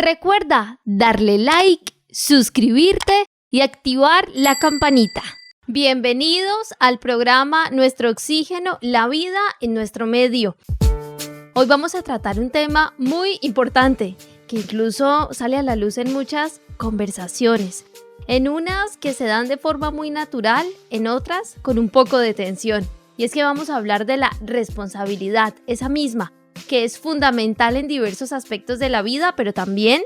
Recuerda darle like, suscribirte y activar la campanita. Bienvenidos al programa Nuestro Oxígeno, la vida en nuestro medio. Hoy vamos a tratar un tema muy importante que incluso sale a la luz en muchas conversaciones. En unas que se dan de forma muy natural, en otras con un poco de tensión. Y es que vamos a hablar de la responsabilidad, esa misma, que es fundamental en diversos aspectos de la vida, pero también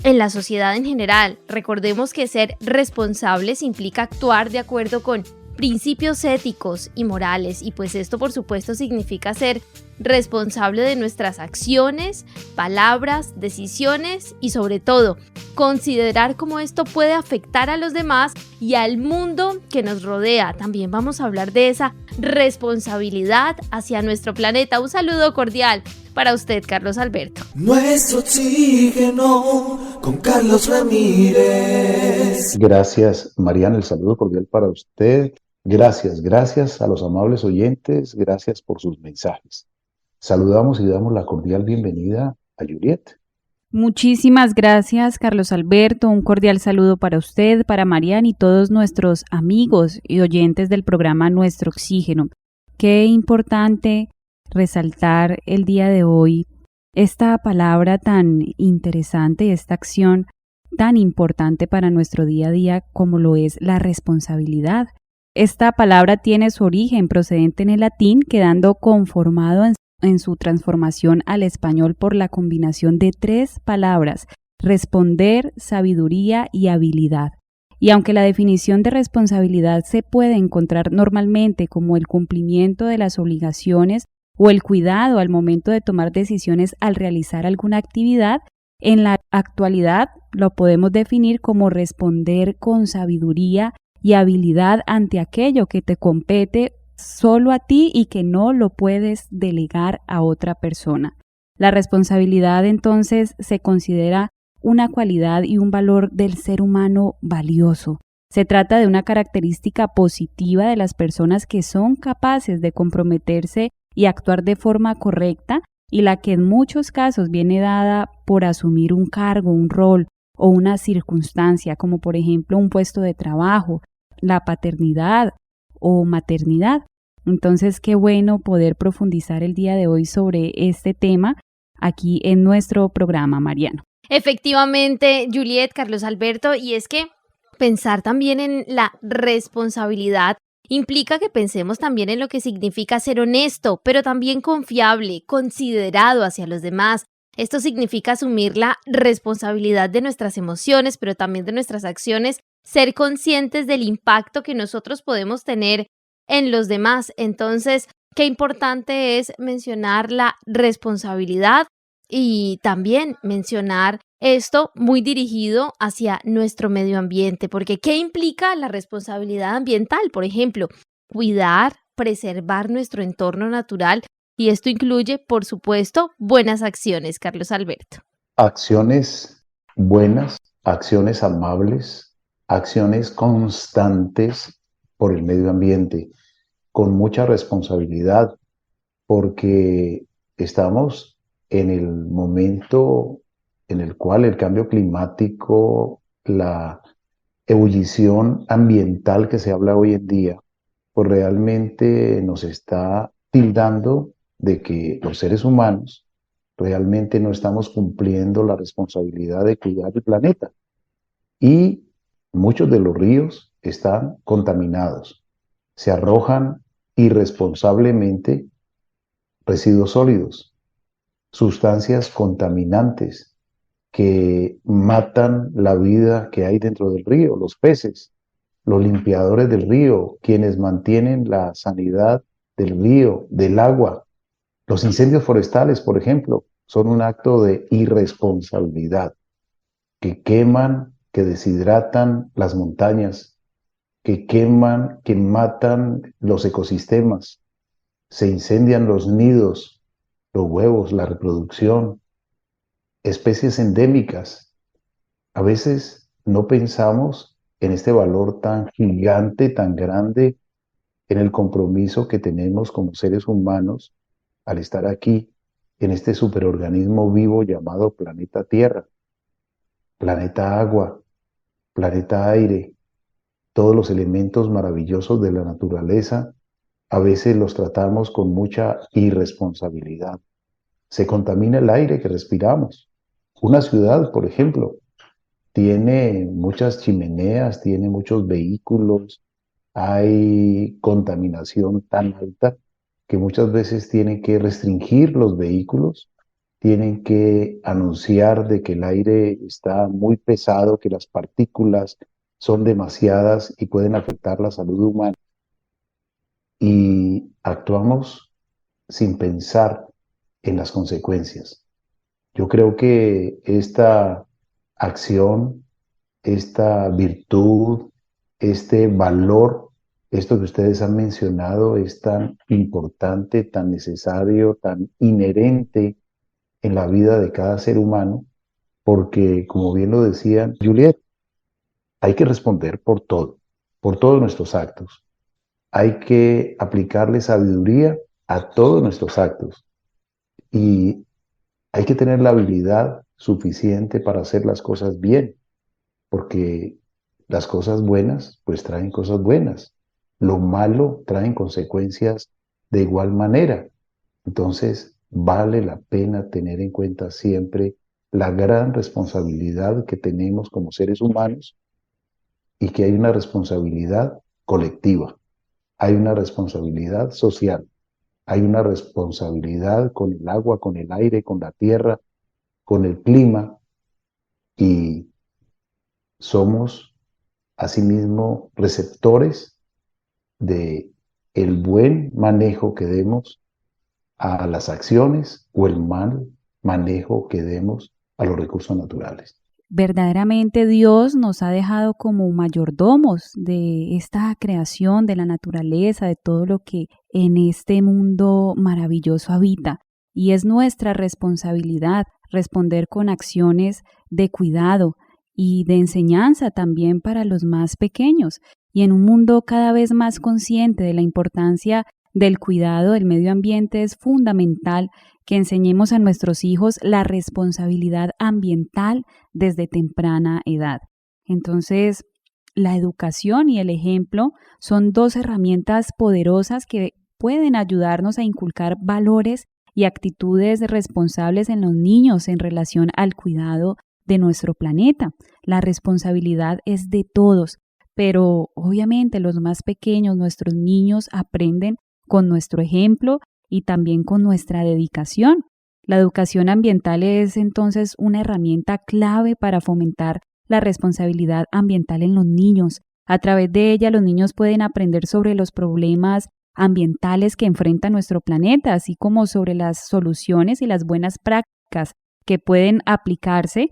en la sociedad en general. Recordemos que ser responsables implica actuar de acuerdo con principios éticos y morales, y pues esto por supuesto significa ser responsable de nuestras acciones, palabras, decisiones y sobre todo considerar cómo esto puede afectar a los demás y al mundo que nos rodea. También vamos a hablar de esa responsabilidad hacia nuestro planeta. Un saludo cordial para usted, Carlos Alberto. Nuestro Oxígeno con Carlos Ramírez. Gracias, Mariana, el saludo cordial para usted. Gracias a los amables oyentes, gracias por sus mensajes. Saludamos y damos la cordial bienvenida a Juliet. Muchísimas gracias, Carlos Alberto. Un cordial saludo para usted, para Mariana y todos nuestros amigos y oyentes del programa Nuestro Oxígeno. Qué importante resaltar el día de hoy esta palabra tan interesante, esta acción tan importante para nuestro día a día como lo es la responsabilidad. Esta palabra tiene su origen procedente en el latín, quedando conformado en su transformación al español por la combinación de tres palabras: responder, sabiduría y habilidad. Y aunque la definición de responsabilidad se puede encontrar normalmente como el cumplimiento de las obligaciones o el cuidado al momento de tomar decisiones al realizar alguna actividad, en la actualidad lo podemos definir como responder con sabiduría y habilidad ante aquello que te compete solo a ti y que no lo puedes delegar a otra persona. La responsabilidad entonces se considera una cualidad y un valor del ser humano valioso. Se trata de una característica positiva de las personas que son capaces de comprometerse y actuar de forma correcta, y la que en muchos casos viene dada por asumir un cargo, un rol o una circunstancia, como por ejemplo un puesto de trabajo, la paternidad o maternidad. Entonces, qué bueno poder profundizar el día de hoy sobre este tema aquí en nuestro programa, Mariano. Efectivamente, Juliet, Carlos Alberto, y es que pensar también en la responsabilidad implica que pensemos también en lo que significa ser honesto, pero también confiable, considerado hacia los demás. Esto significa asumir la responsabilidad de nuestras emociones, pero también de nuestras acciones, ser conscientes del impacto que nosotros podemos tener en los demás. Entonces, qué importante es mencionar la responsabilidad y también mencionar esto muy dirigido hacia nuestro medio ambiente, porque ¿qué implica la responsabilidad ambiental? Por ejemplo, cuidar, preservar nuestro entorno natural, y esto incluye, por supuesto, buenas acciones, Carlos Alberto. Acciones buenas, acciones amables, acciones constantes por el medio ambiente, con mucha responsabilidad, porque estamos en el momento en el cual el cambio climático, la ebullición ambiental que se habla hoy en día, pues realmente nos está tildando de que los seres humanos realmente no estamos cumpliendo la responsabilidad de cuidar el planeta. Y muchos de los ríos están contaminados. Se arrojan irresponsablemente residuos sólidos, sustancias contaminantes que matan la vida que hay dentro del río, los peces, los limpiadores del río, quienes mantienen la sanidad del río, del agua. Los incendios forestales, por ejemplo, son un acto de irresponsabilidad, que queman, que deshidratan las montañas, que queman, que matan los ecosistemas, se incendian los nidos, los huevos, la reproducción, especies endémicas. A veces no pensamos en este valor tan gigante, tan grande, en el compromiso que tenemos como seres humanos al estar aquí, en este superorganismo vivo llamado planeta Tierra. planeta agua, planeta aire, todos los elementos maravillosos de la naturaleza, a veces los tratamos con mucha irresponsabilidad. Se contamina el aire que respiramos. Una ciudad, por ejemplo, tiene muchas chimeneas, tiene muchos vehículos, hay contaminación tan alta que muchas veces tienen que restringir los vehículos, tienen que anunciar de que el aire está muy pesado, que las partículas son demasiadas y pueden afectar la salud humana. Y actuamos sin pensar en las consecuencias. Yo creo que esta acción, esta virtud, este valor, esto que ustedes han mencionado es tan importante, tan necesario, tan inherente en la vida de cada ser humano, porque como bien lo decía Juliet, hay que responder por todos nuestros actos. Hay que aplicarle sabiduría a todos nuestros actos y hay que tener la habilidad suficiente para hacer las cosas bien, porque las cosas buenas pues traen cosas buenas. Lo malo traen consecuencias de igual manera. Entonces vale la pena tener en cuenta siempre la gran responsabilidad que tenemos como seres humanos y que hay una responsabilidad colectiva, hay una responsabilidad social, hay una responsabilidad con el agua, con el aire, con la tierra, con el clima y somos asimismo receptores de el buen manejo que demos a las acciones o el mal manejo que demos a los recursos naturales. Verdaderamente Dios nos ha dejado como mayordomos de esta creación, de la naturaleza, de todo lo que en este mundo maravilloso habita. Y es nuestra responsabilidad responder con acciones de cuidado y de enseñanza también para los más pequeños. Y en un mundo cada vez más consciente de la importancia del cuidado del medio ambiente, es fundamental que enseñemos a nuestros hijos la responsabilidad ambiental desde temprana edad. Entonces, la educación y el ejemplo son dos herramientas poderosas que pueden ayudarnos a inculcar valores y actitudes responsables en los niños en relación al cuidado de nuestro planeta. La responsabilidad es de todos, pero obviamente los más pequeños, nuestros niños, aprenden con nuestro ejemplo y también con nuestra dedicación. La educación ambiental es entonces una herramienta clave para fomentar la responsabilidad ambiental en los niños. A través de ella, los niños pueden aprender sobre los problemas ambientales que enfrenta nuestro planeta, así como sobre las soluciones y las buenas prácticas que pueden aplicarse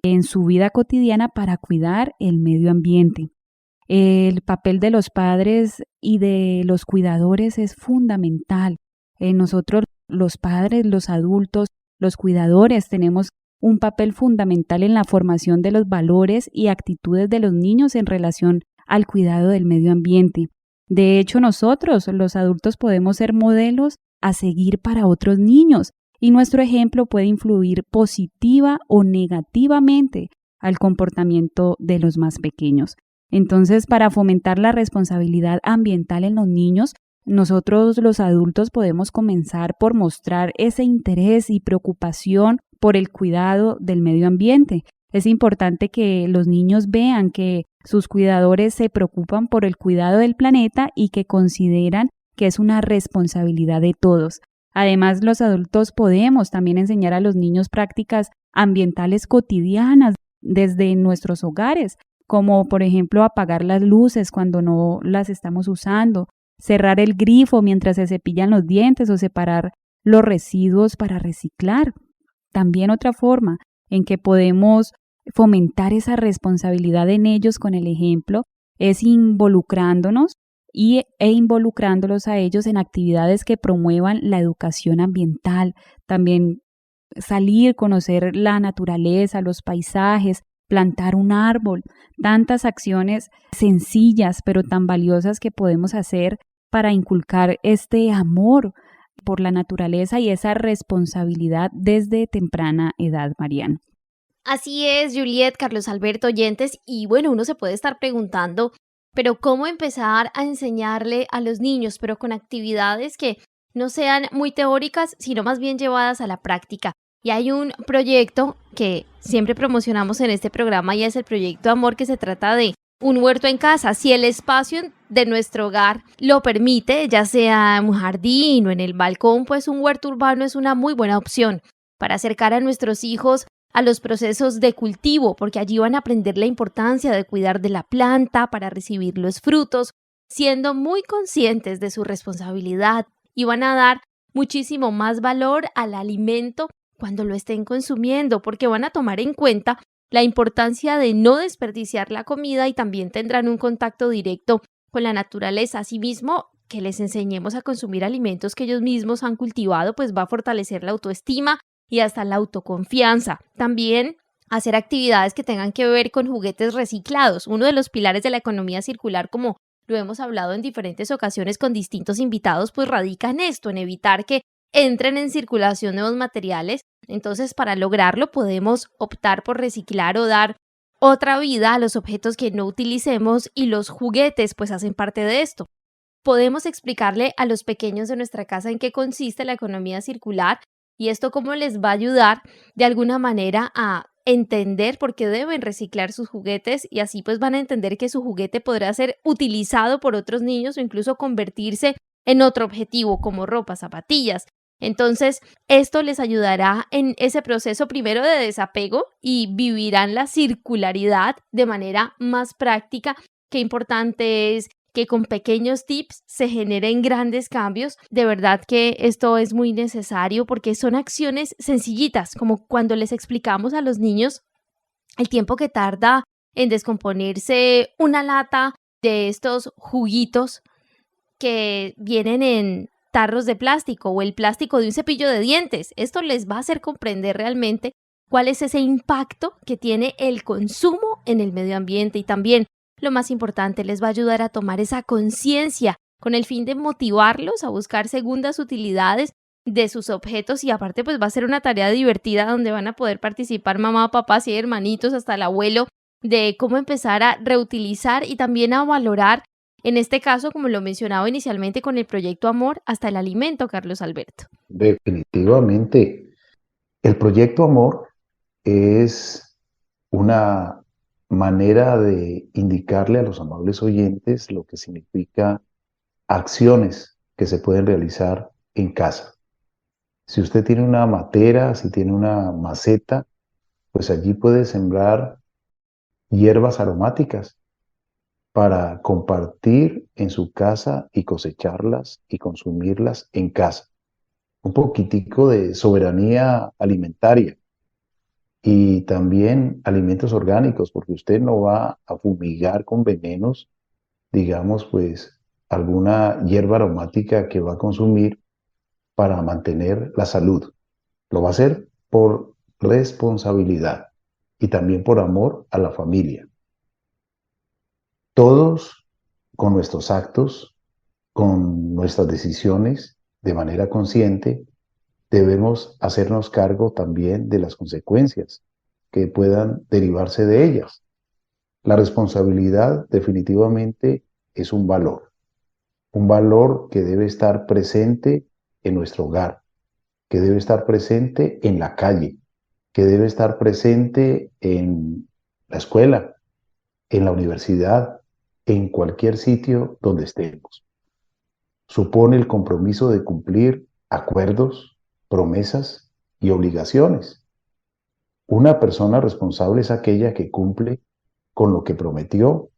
en su vida cotidiana para cuidar el medio ambiente. El papel de los padres y de los cuidadores es fundamental. Nosotros, los padres, los adultos, los cuidadores, tenemos un papel fundamental en la formación de los valores y actitudes de los niños en relación al cuidado del medio ambiente. De hecho, nosotros, los adultos, podemos ser modelos a seguir para otros niños y nuestro ejemplo puede influir positiva o negativamente al comportamiento de los más pequeños. Entonces, para fomentar la responsabilidad ambiental en los niños, nosotros los adultos podemos comenzar por mostrar ese interés y preocupación por el cuidado del medio ambiente. Es importante que los niños vean que sus cuidadores se preocupan por el cuidado del planeta y que consideran que es una responsabilidad de todos. Además, los adultos podemos también enseñar a los niños prácticas ambientales cotidianas desde nuestros hogares, como por ejemplo apagar las luces cuando no las estamos usando, cerrar el grifo mientras se cepillan los dientes o separar los residuos para reciclar. También otra forma en que podemos fomentar esa responsabilidad en ellos con el ejemplo es involucrándonos e involucrándolos a ellos en actividades que promuevan la educación ambiental. También salir, conocer la naturaleza, los paisajes, plantar un árbol, tantas acciones sencillas pero tan valiosas que podemos hacer para inculcar este amor por la naturaleza y esa responsabilidad desde temprana edad, Mariana. Así es, Juliet, Carlos Alberto, oyentes, y bueno, uno se puede estar preguntando, pero ¿cómo empezar a enseñarle a los niños, pero con actividades que no sean muy teóricas, sino más bien llevadas a la práctica? Y hay un proyecto que siempre promocionamos en este programa y es el proyecto Amor, que se trata de un huerto en casa. Si el espacio de nuestro hogar lo permite, ya sea en un jardín o en el balcón, pues un huerto urbano es una muy buena opción para acercar a nuestros hijos a los procesos de cultivo, porque allí van a aprender la importancia de cuidar de la planta para recibir los frutos, siendo muy conscientes de su responsabilidad, y van a dar muchísimo más valor al alimento cuando lo estén consumiendo, porque van a tomar en cuenta la importancia de no desperdiciar la comida y también tendrán un contacto directo con la naturaleza. Asimismo, que les enseñemos a consumir alimentos que ellos mismos han cultivado, pues va a fortalecer la autoestima y hasta la autoconfianza. También hacer actividades que tengan que ver con juguetes reciclados. Uno de los pilares de la economía circular, como lo hemos hablado en diferentes ocasiones con distintos invitados, pues radica en esto, en evitar que entren en circulación nuevos materiales. Entonces, para lograrlo podemos optar por reciclar o dar otra vida a los objetos que no utilicemos, y los juguetes pues hacen parte de esto. Podemos explicarle a los pequeños de nuestra casa en qué consiste la economía circular y esto cómo les va a ayudar de alguna manera a entender por qué deben reciclar sus juguetes, y así pues van a entender que su juguete podrá ser utilizado por otros niños o incluso convertirse en otro objetivo como ropa, zapatillas. Entonces, esto les ayudará en ese proceso primero de desapego y vivirán la circularidad de manera más práctica. Qué importante es que con pequeños tips se generen grandes cambios. De verdad que esto es muy necesario porque son acciones sencillitas, como cuando les explicamos a los niños el tiempo que tarda en descomponerse una lata de estos juguitos que vienen en tarros de plástico o el plástico de un cepillo de dientes. Esto les va a hacer comprender realmente cuál es ese impacto que tiene el consumo en el medio ambiente, y también, lo más importante, les va a ayudar a tomar esa conciencia con el fin de motivarlos a buscar segundas utilidades de sus objetos, y aparte pues va a ser una tarea divertida donde van a poder participar mamá, papás y hermanitos hasta el abuelo de cómo empezar a reutilizar y también a valorar, en este caso, como lo mencionaba inicialmente con el proyecto Amor, hasta el alimento, Carlos Alberto. Definitivamente, el proyecto Amor es una manera de indicarle a los amables oyentes lo que significa acciones que se pueden realizar en casa. Si usted tiene una matera, si tiene una maceta, pues allí puede sembrar hierbas aromáticas para compartir en su casa y cosecharlas y consumirlas en casa. Un poquitico de soberanía alimentaria. Y también alimentos orgánicos, porque usted no va a fumigar con venenos, digamos, pues alguna hierba aromática que va a consumir para mantener la salud. Lo va a hacer por responsabilidad y también por amor a la familia. Todos, con nuestros actos, con nuestras decisiones, de manera consciente, debemos hacernos cargo también de las consecuencias que puedan derivarse de ellas. La responsabilidad definitivamente es un valor que debe estar presente en nuestro hogar, que debe estar presente en la calle, que debe estar presente en la escuela, en la universidad, en cualquier sitio donde estemos. Supone el compromiso de cumplir acuerdos, promesas y obligaciones. Una persona responsable es aquella que cumple con lo que prometió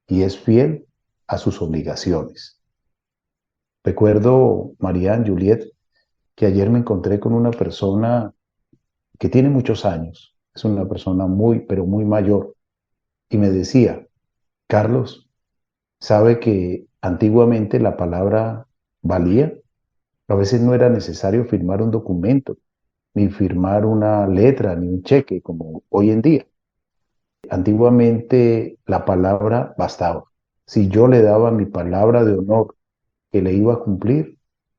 y es fiel a sus obligaciones. Recuerdo, Marianne, Juliet, que ayer me encontré con una persona que tiene muchos años, es una persona muy, pero muy mayor, y me decía: Carlos, ¿sabe que antiguamente la palabra valía? A veces no era necesario firmar un documento, ni firmar una letra, ni un cheque, como hoy en día. Antiguamente la palabra bastaba. Si yo le daba mi palabra de honor que le iba a cumplir,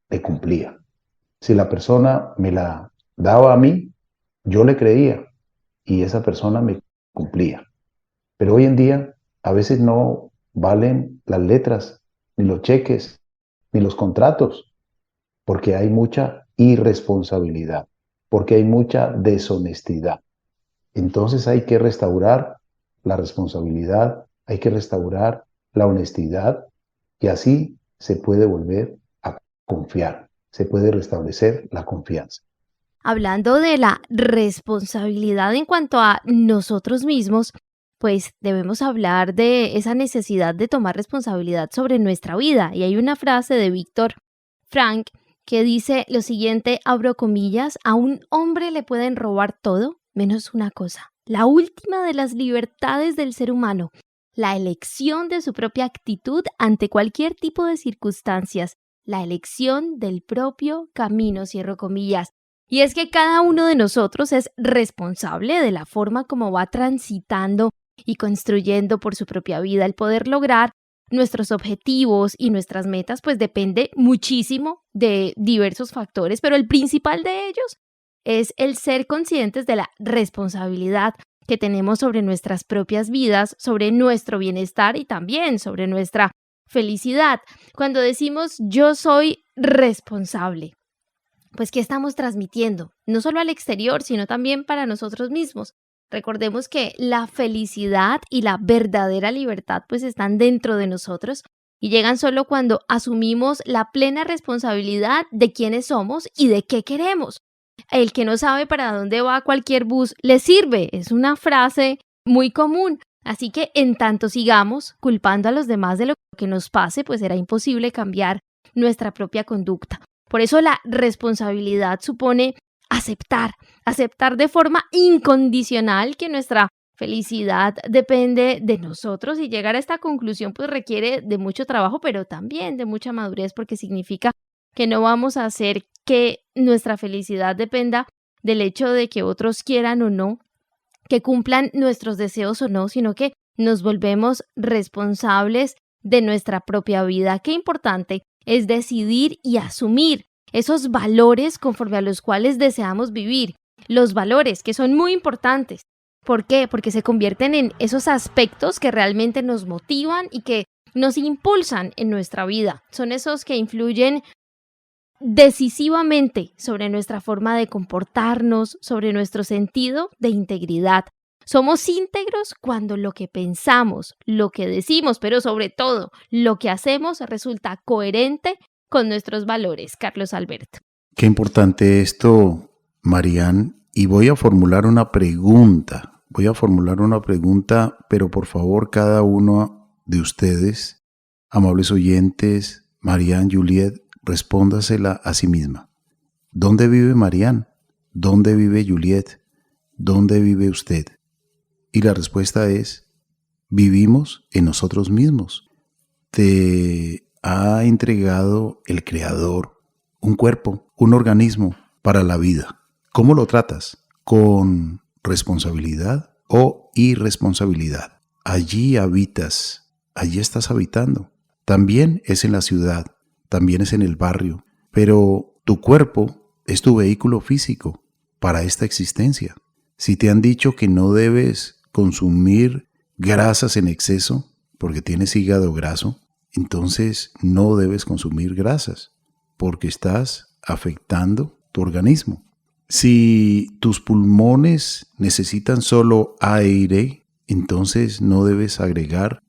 le cumplía. Si la persona me la daba a mí, yo le creía. y esa persona me cumplía. Pero hoy en día a veces no valen las letras, ni los cheques, ni los contratos, porque hay mucha irresponsabilidad, porque hay mucha deshonestidad. Entonces hay que restaurar la responsabilidad, hay que restaurar la honestidad y así se puede volver a confiar, se puede restablecer la confianza. Hablando de la responsabilidad en cuanto a nosotros mismos, pues debemos hablar de esa necesidad de tomar responsabilidad sobre nuestra vida. Y hay una frase de Víctor Frank que dice lo siguiente, abro comillas, a un hombre le pueden robar todo menos una cosa, la última de las libertades del ser humano, la elección de su propia actitud ante cualquier tipo de circunstancias, la elección del propio camino, cierro comillas. Y es que cada uno de nosotros es responsable de la forma como va transitando y construyendo por su propia vida. El poder lograr nuestros objetivos y nuestras metas pues depende muchísimo de diversos factores, pero el principal de ellos es el ser conscientes de la responsabilidad que tenemos sobre nuestras propias vidas, sobre nuestro bienestar y también sobre nuestra felicidad. Cuando decimos yo soy responsable, pues ¿qué estamos transmitiendo? No solo al exterior, sino también para nosotros mismos. Recordemos que la felicidad y la verdadera libertad pues están dentro de nosotros y llegan solo cuando asumimos la plena responsabilidad de quiénes somos y de qué queremos. El que no sabe para dónde va cualquier bus le sirve, es una frase muy común. Así que en tanto sigamos culpando a los demás de lo que nos pase, pues será imposible cambiar nuestra propia conducta. Por eso la responsabilidad supone aceptar de forma incondicional que nuestra felicidad depende de nosotros y llegar a esta conclusión pues requiere de mucho trabajo, pero también de mucha madurez porque significa que no vamos a hacer que nuestra felicidad dependa del hecho de que otros quieran o no, que cumplan nuestros deseos o no, sino que nos volvemos responsables de nuestra propia vida. Qué importante es decidir y asumir esos valores conforme a los cuales deseamos vivir. Los valores que son muy importantes. ¿Por qué? Porque se convierten en esos aspectos que realmente nos motivan y que nos impulsan en nuestra vida. Son esos que influyen decisivamente sobre nuestra forma de comportarnos, sobre nuestro sentido de integridad. Somos íntegros cuando lo que pensamos, lo que decimos, pero sobre todo lo que hacemos resulta coherente con nuestros valores. Carlos Alberto. Qué importante esto, Marian. Y voy a formular una pregunta, pero por favor cada uno de ustedes, amables oyentes, Marian, Juliet, respóndasela a sí misma. ¿Dónde vive Marian? ¿Dónde vive Juliet? ¿Dónde vive usted? Y la respuesta es, vivimos en nosotros mismos. Te ha entregado el Creador un cuerpo, un organismo para la vida. ¿Cómo lo tratas? ¿Con responsabilidad o irresponsabilidad? Allí habitas, allí estás habitando. También es en la ciudad, también es en el barrio, pero tu cuerpo es tu vehículo físico para esta existencia. Si te han dicho que no debes consumir grasas en exceso porque tienes hígado graso, entonces no debes consumir grasas porque estás afectando tu organismo. Si tus pulmones necesitan solo aire, entonces no debes agregar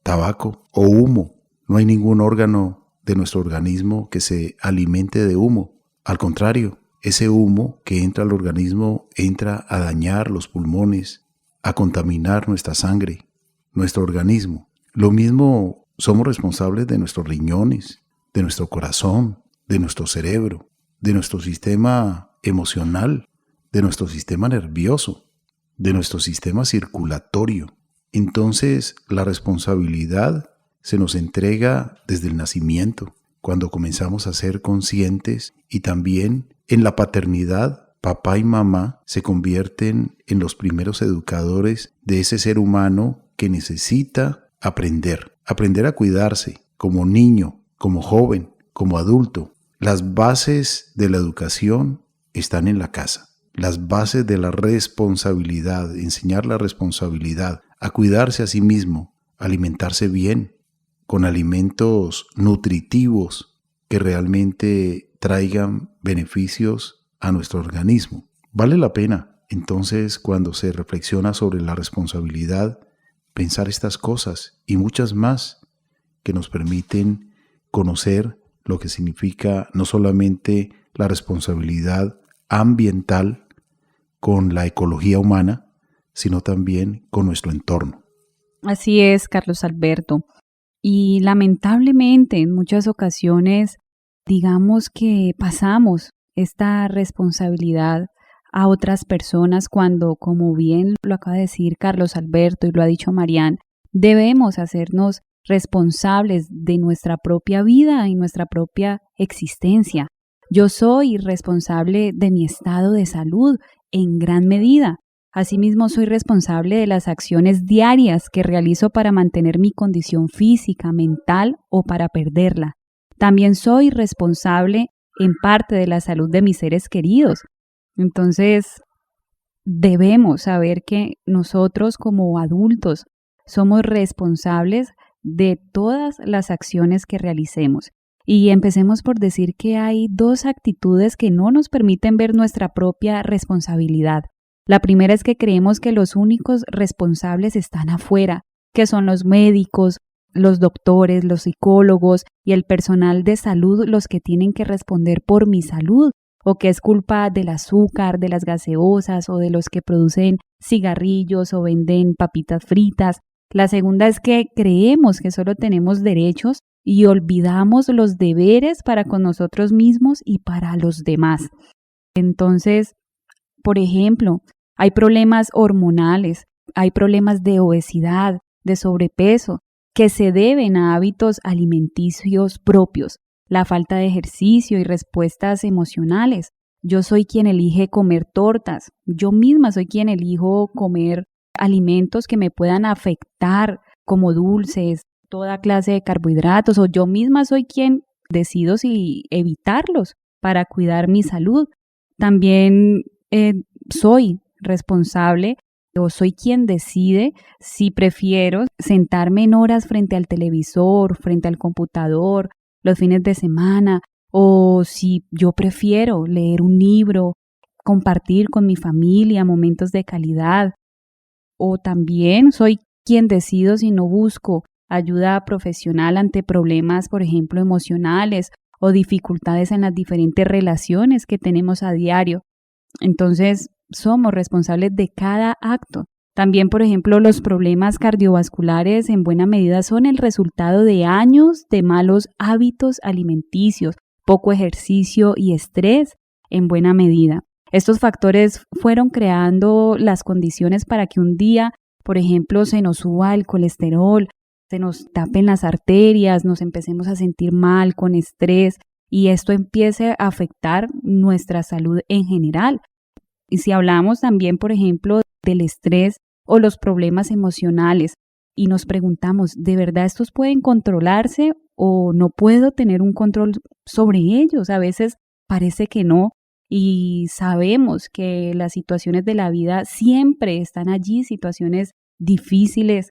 tabaco o humo. No hay ningún órgano de nuestro organismo que se alimente de humo. Al contrario, ese humo que entra al organismo entra a dañar los pulmones, a contaminar nuestra sangre, nuestro organismo. Lo mismo somos responsables de nuestros riñones, de nuestro corazón, de nuestro cerebro, de nuestro sistema emocional, de nuestro sistema nervioso, de nuestro sistema circulatorio. Entonces, la responsabilidad se nos entrega desde el nacimiento, cuando comenzamos a ser conscientes, y también en la paternidad. Papá y mamá se convierten en los primeros educadores de ese ser humano que necesita aprender a cuidarse como niño, como joven, como adulto. Las bases de la educación están en la casa. las bases de la responsabilidad, enseñar la responsabilidad, a cuidarse a sí mismo, alimentarse bien, con alimentos nutritivos que realmente traigan beneficios a nuestro organismo. Vale la pena, entonces, cuando se reflexiona sobre la responsabilidad, pensar estas cosas y muchas más que nos permiten conocer lo que significa no solamente la responsabilidad ambiental con la ecología humana, sino también con nuestro entorno. Así es, Carlos Alberto. Y lamentablemente en muchas ocasiones, digamos que pasamos esta responsabilidad a otras personas cuando, como bien lo acaba de decir Carlos Alberto y lo ha dicho Marian, debemos hacernos responsables de nuestra propia vida y nuestra propia existencia. Yo soy responsable de mi estado de salud en gran medida. Asimismo, soy responsable de las acciones diarias que realizo para mantener mi condición física, mental o para perderla. También soy responsable en parte de la salud de mis seres queridos. Entonces, debemos saber que nosotros como adultos somos responsables de todas las acciones que realicemos. Y empecemos por decir que hay dos actitudes que no nos permiten ver nuestra propia responsabilidad. La primera es que creemos que los únicos responsables están afuera, que son los médicos, los doctores, los psicólogos y el personal de salud los que tienen que responder por mi salud, o que es culpa del azúcar, de las gaseosas o de los que producen cigarrillos o venden papitas fritas. La segunda es que creemos que solo tenemos derechos y olvidamos los deberes para con nosotros mismos y para los demás. Entonces, por ejemplo, hay problemas hormonales, hay problemas de obesidad, de sobrepeso, que se deben a hábitos alimenticios propios, la falta de ejercicio y respuestas emocionales. Yo soy quien elige comer tortas, yo misma soy quien elijo comer alimentos que me puedan afectar, como dulces, toda clase de carbohidratos, o yo misma soy quien decido si evitarlos para cuidar mi salud. También soy responsable o soy quien decide si prefiero sentarme en horas frente al televisor, frente al computador, los fines de semana, o si yo prefiero leer un libro, compartir con mi familia momentos de calidad. O también soy quien decido si no busco ayuda profesional ante problemas, por ejemplo, emocionales o dificultades en las diferentes relaciones que tenemos a diario. Entonces, somos responsables de cada acto. También, por ejemplo, los problemas cardiovasculares en buena medida son el resultado de años de malos hábitos alimenticios, poco ejercicio y estrés en buena medida. Estos factores fueron creando las condiciones para que un día, por ejemplo, se nos suba el colesterol, se nos tapen las arterias, nos empecemos a sentir mal, con estrés, y esto empiece a afectar nuestra salud en general. Y si hablamos también, por ejemplo, del estrés o los problemas emocionales y nos preguntamos, ¿de verdad estos pueden controlarse o no puedo tener un control sobre ellos? A veces parece que no, y sabemos que las situaciones de la vida siempre están allí, situaciones difíciles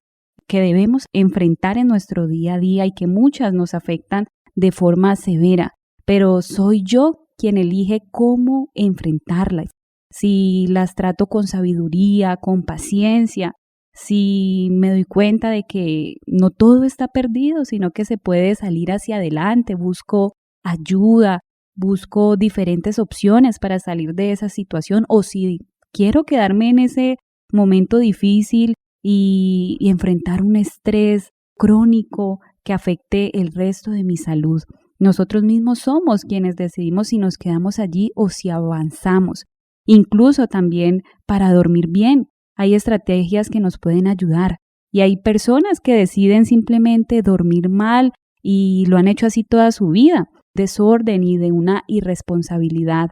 que debemos enfrentar en nuestro día a día y que muchas nos afectan de forma severa, pero soy yo quien elige cómo enfrentarlas. Si las trato con sabiduría, con paciencia, si me doy cuenta de que no todo está perdido, sino que se puede salir hacia adelante, busco ayuda, busco diferentes opciones para salir de esa situación, o si quiero quedarme en ese momento difícil y enfrentar un estrés crónico que afecte el resto de mi salud. Nosotros mismos somos quienes decidimos si nos quedamos allí o si avanzamos. Incluso también para dormir bien, hay estrategias que nos pueden ayudar y hay personas que deciden simplemente dormir mal y lo han hecho así toda su vida, desorden y de una irresponsabilidad.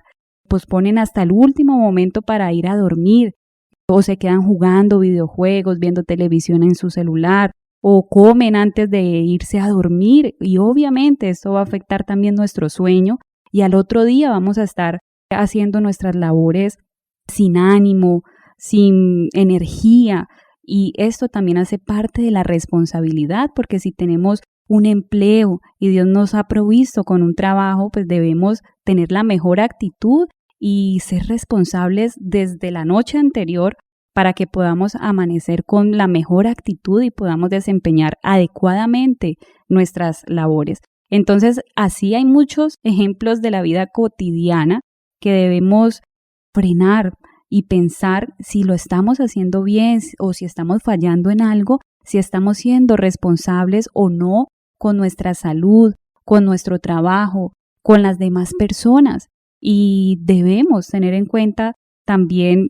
Posponen hasta el último momento para ir a dormir o se quedan jugando videojuegos, viendo televisión en su celular o comen antes de irse a dormir y obviamente esto va a afectar también nuestro sueño y al otro día vamos a estar haciendo nuestras labores sin ánimo, sin energía. Y esto también hace parte de la responsabilidad, porque si tenemos un empleo y Dios nos ha provisto con un trabajo, pues debemos tener la mejor actitud y ser responsables desde la noche anterior para que podamos amanecer con la mejor actitud y podamos desempeñar adecuadamente nuestras labores. Entonces, así hay muchos ejemplos de la vida cotidiana que debemos frenar y pensar si lo estamos haciendo bien o si estamos fallando en algo, si estamos siendo responsables o no con nuestra salud, con nuestro trabajo, con las demás personas. Y debemos tener en cuenta también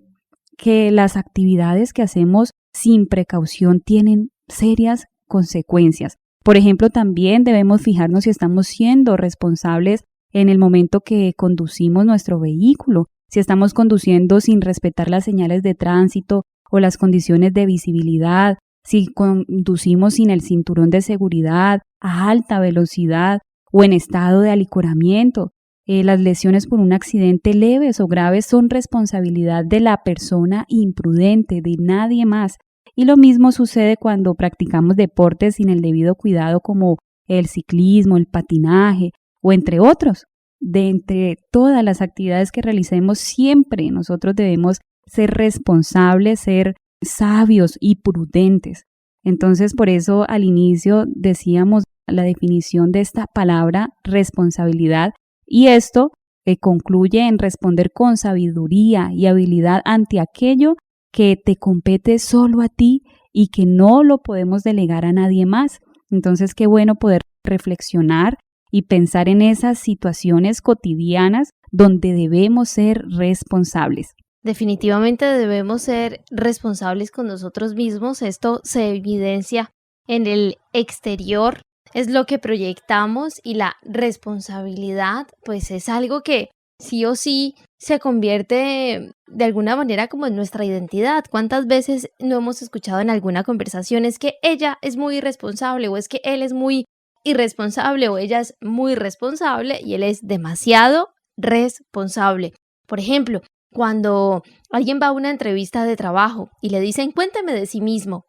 que las actividades que hacemos sin precaución tienen serias consecuencias. Por ejemplo, también debemos fijarnos si estamos siendo responsables en el momento que conducimos nuestro vehículo, si estamos conduciendo sin respetar las señales de tránsito o las condiciones de visibilidad, si conducimos sin el cinturón de seguridad, a alta velocidad o en estado de alicoramiento. Las lesiones por un accidente leves o graves son responsabilidad de la persona imprudente, de nadie más. Y lo mismo sucede cuando practicamos deportes sin el debido cuidado como el ciclismo, el patinaje o entre otros. De entre todas las actividades que realicemos, siempre nosotros debemos ser responsables, ser sabios y prudentes. Entonces, por eso al inicio decíamos la definición de esta palabra responsabilidad, y esto concluye en responder con sabiduría y habilidad ante aquello que te compete solo a ti y que no lo podemos delegar a nadie más. Entonces, qué bueno poder reflexionar y pensar en esas situaciones cotidianas donde debemos ser responsables. Definitivamente debemos ser responsables con nosotros mismos. Esto se evidencia en el exterior, es lo que proyectamos, y la responsabilidad pues es algo que sí o sí se convierte de alguna manera como en nuestra identidad. ¿Cuántas veces no hemos escuchado en alguna conversación es que ella es muy irresponsable, o es que él es muy irresponsable, o ella es muy responsable y él es demasiado responsable? Por ejemplo, cuando alguien va a una entrevista de trabajo y le dicen cuénteme de sí mismo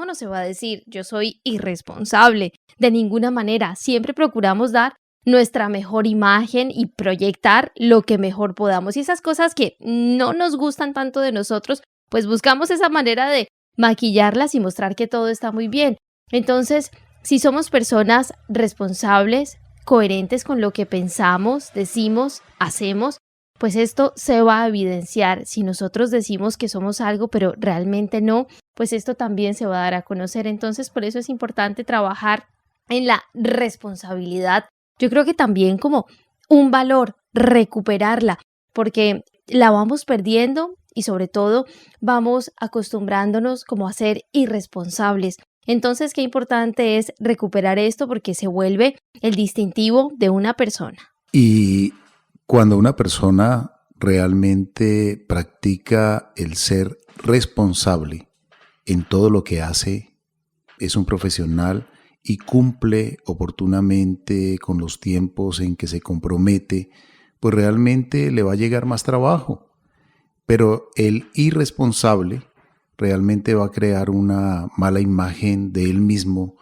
no se va a decir yo soy irresponsable, de ninguna manera. Siempre procuramos dar nuestra mejor imagen y proyectar lo que mejor podamos, y esas cosas que no nos gustan tanto de nosotros, pues buscamos esa manera de maquillarlas y mostrar que todo está muy bien. Entonces, si somos personas responsables, coherentes con lo que pensamos, decimos, hacemos, pues esto se va a evidenciar. Si nosotros decimos que somos algo, pero realmente no, pues esto también se va a dar a conocer. Entonces, por eso es importante trabajar en la responsabilidad. Yo creo que también como un valor, recuperarla, porque la vamos perdiendo y sobre todo vamos acostumbrándonos como a ser irresponsables. Entonces, qué importante es recuperar esto, porque se vuelve el distintivo de una persona. Y cuando una persona realmente practica el ser responsable en todo lo que hace, es un profesional y cumple oportunamente con los tiempos en que se compromete, pues realmente le va a llegar más trabajo. Pero el irresponsable realmente va a crear una mala imagen de él mismo.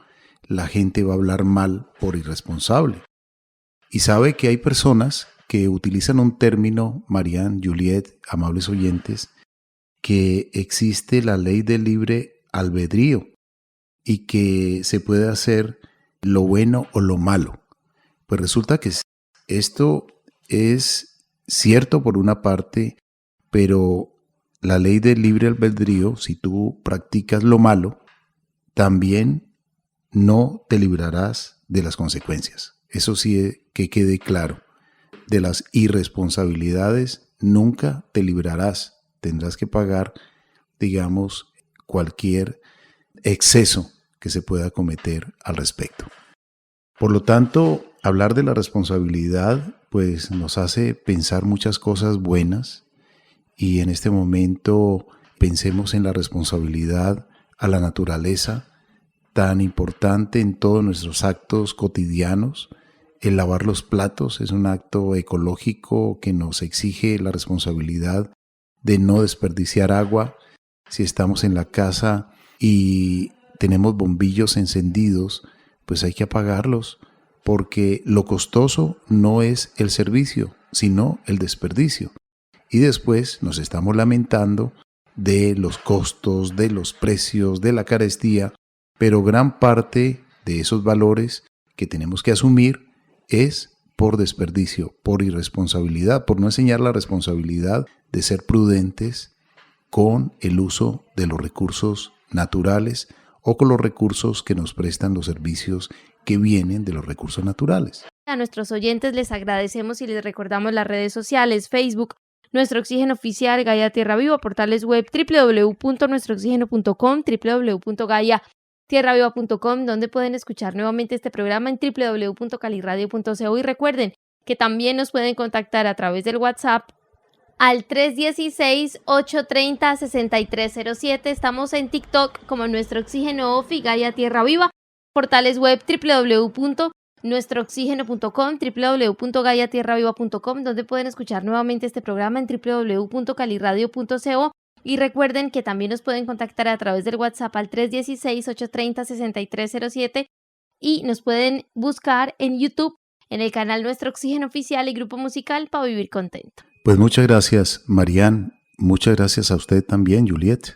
La gente va a hablar mal por irresponsable. Y sabe que hay personas que utilizan un término, Marianne, Juliet, amables oyentes, que existe la ley del libre albedrío y que se puede hacer lo bueno o lo malo. Pues resulta que esto es cierto por una parte, pero la ley del libre albedrío, si tú practicas lo malo, también no te librarás de las consecuencias. Eso sí que quede claro. De las irresponsabilidades nunca te librarás. Tendrás que pagar, digamos, cualquier exceso que se pueda cometer al respecto. Por lo tanto, hablar de la responsabilidad pues nos hace pensar muchas cosas buenas, y en este momento pensemos en la responsabilidad a la naturaleza, tan importante en todos nuestros actos cotidianos. El lavar los platos es un acto ecológico que nos exige la responsabilidad de no desperdiciar agua. Si estamos en la casa y tenemos bombillos encendidos, pues hay que apagarlos, porque lo costoso no es el servicio, sino el desperdicio. Y después nos estamos lamentando de los costos, de los precios, de la carestía, pero gran parte de esos valores que tenemos que asumir es por desperdicio, por irresponsabilidad, por no enseñar la responsabilidad de ser prudentes con el uso de los recursos naturales o con los recursos que nos prestan los servicios que vienen de los recursos naturales. A nuestros oyentes les agradecemos y les recordamos las redes sociales, Facebook, Nuestro Oxígeno Oficial, Gaia Tierra Viva, portales web www.nuestrooxigeno.com, www.gaiatierraviva.com, donde pueden escuchar nuevamente este programa en www.caliradio.co, y recuerden que también nos pueden contactar a través del WhatsApp al 316-830-6307. Estamos en TikTok como Nuestro Oxígeno Ofi, Gaia Tierra Viva, portales web www.nuestrooxigeno.com, www.gaiatierraviva.com, donde pueden escuchar nuevamente este programa en www.caliradio.co, y recuerden que también nos pueden contactar a través del WhatsApp al 316-830-6307, y nos pueden buscar en YouTube en el canal Nuestro Oxígeno Oficial y Grupo Musical para Vivir Contento. Pues muchas gracias, Marian. Muchas gracias a usted también, Juliet.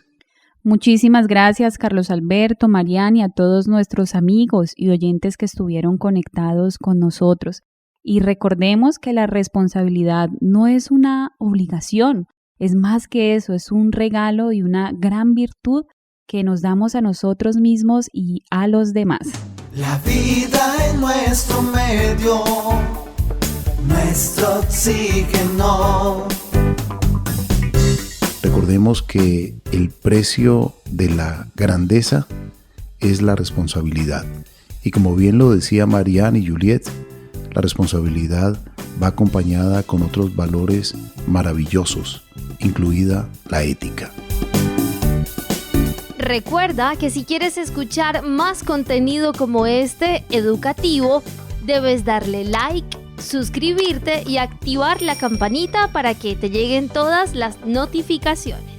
Muchísimas gracias, Carlos Alberto, Marian, y a todos nuestros amigos y oyentes que estuvieron conectados con nosotros. Y recordemos que la responsabilidad no es una obligación, es más que eso, es un regalo y una gran virtud que nos damos a nosotros mismos y a los demás. La vida en nuestro medio, nuestro oxígeno. Recordemos que el precio de la grandeza es la responsabilidad. Y como bien lo decía Marian y Juliet, la responsabilidad va acompañada con otros valores maravillosos, incluida la ética. Recuerda que si quieres escuchar más contenido como este, educativo, debes darle like, suscribirte y activar la campanita para que te lleguen todas las notificaciones.